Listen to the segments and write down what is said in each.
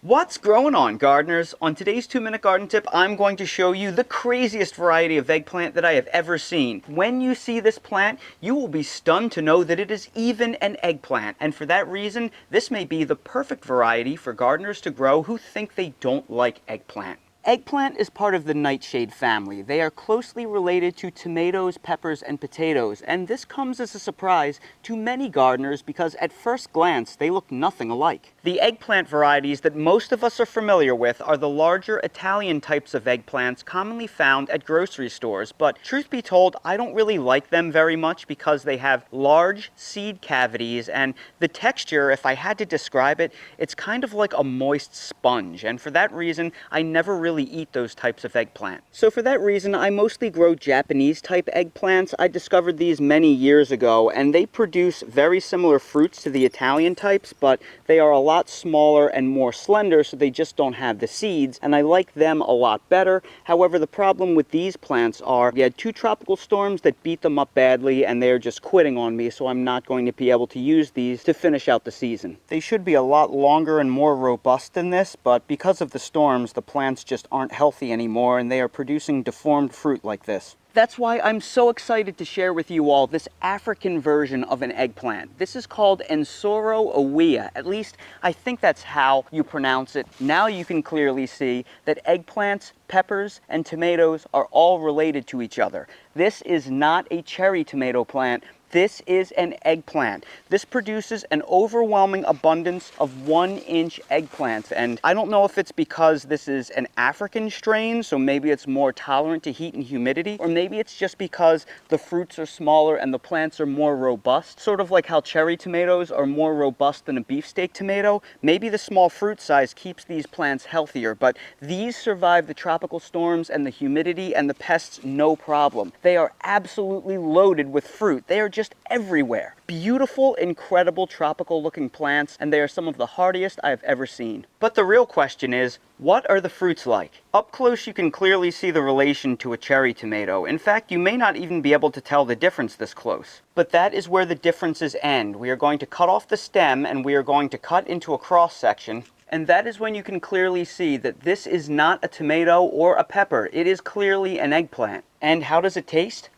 What's growing on, gardeners? On today's 2-minute garden tip, I'm going to show you the craziest variety of eggplant that I have ever seen. When you see this plant, you will be stunned to know that it is even an eggplant. And for that reason, this may be the perfect variety for gardeners to grow who think they don't like eggplant. Eggplant is part of the nightshade family. They are closely related to tomatoes, peppers, and potatoes, and this comes as a surprise to many gardeners because at first glance they look nothing alike. The eggplant varieties that most of us are familiar with are the larger Italian types of eggplants commonly found at grocery stores, but truth be told, I don't really like them very much because they have large seed cavities, and the texture, if I had to describe it, it's kind of like a moist sponge, and for that reason I never really eat those types of eggplant. So for that reason, I mostly grow Japanese type eggplants. I discovered these many years ago, and they produce very similar fruits to the Italian types, but they are a lot smaller and more slender, so they just don't have the seeds, and I like them a lot better. However, the problem with these plants are we had 2 tropical storms that beat them up badly, and they're just quitting on me, so I'm not going to be able to use these to finish out the season. They should be a lot longer and more robust than this, but because of the storms, the plants just aren't healthy anymore, and they are producing deformed fruit like this. That's why I'm so excited to share with you all this African version of an eggplant. This is called Ensoro awea. At least I think that's how you pronounce it. Now you can clearly see that eggplants, peppers, and tomatoes are all related to each other. This is not a cherry tomato plant. This is an eggplant. This produces an overwhelming abundance of 1-inch eggplants, and I don't know if it's because this is an African strain, so maybe it's more tolerant to heat and humidity, or maybe it's just because the fruits are smaller and the plants are more robust, sort of like how cherry tomatoes are more robust than a beefsteak tomato. Maybe the small fruit size keeps these plants healthier, but these survive the tropical storms and the humidity and the pests no problem. They are absolutely loaded with fruit. They are just everywhere. Beautiful, incredible, tropical looking plants, and they are some of the hardiest I've ever seen. But the real question is, what are the fruits like? Up close you can clearly see the relation to a cherry tomato. In fact, you may not even be able to tell the difference this close. But that is where the differences end. We are going to cut off the stem and we are going to cut into a cross section. And that is when you can clearly see that this is not a tomato or a pepper. It is clearly an eggplant. And how does it taste?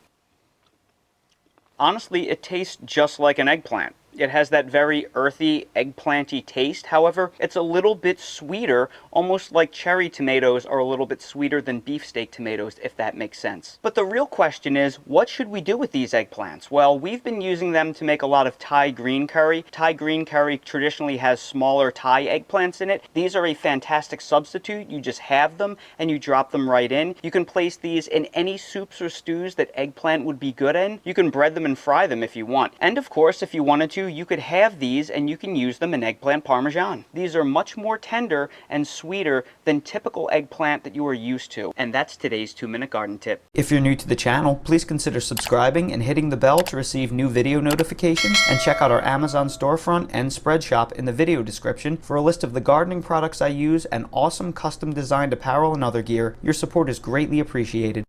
Honestly, it tastes just like an eggplant. It has that very earthy, eggplanty taste. However, it's a little bit sweeter, almost like cherry tomatoes are a little bit sweeter than beefsteak tomatoes, if that makes sense. But the real question is, what should we do with these eggplants? Well, we've been using them to make a lot of Thai green curry. Thai green curry traditionally has smaller Thai eggplants in it. These are a fantastic substitute. You just have them and you drop them right in. You can place these in any soups or stews that eggplant would be good in. You can bread them and fry them if you want. And of course, if you wanted to, you could have these and you can use them in eggplant parmesan. These are much more tender and sweeter than typical eggplant that you are used to. And that's today's 2-minute garden tip. If you're new to the channel, please consider subscribing and hitting the bell to receive new video notifications, and check out our Amazon storefront and spread shop in the video description for a list of the gardening products I use and awesome custom designed apparel and other gear. Your support is greatly appreciated.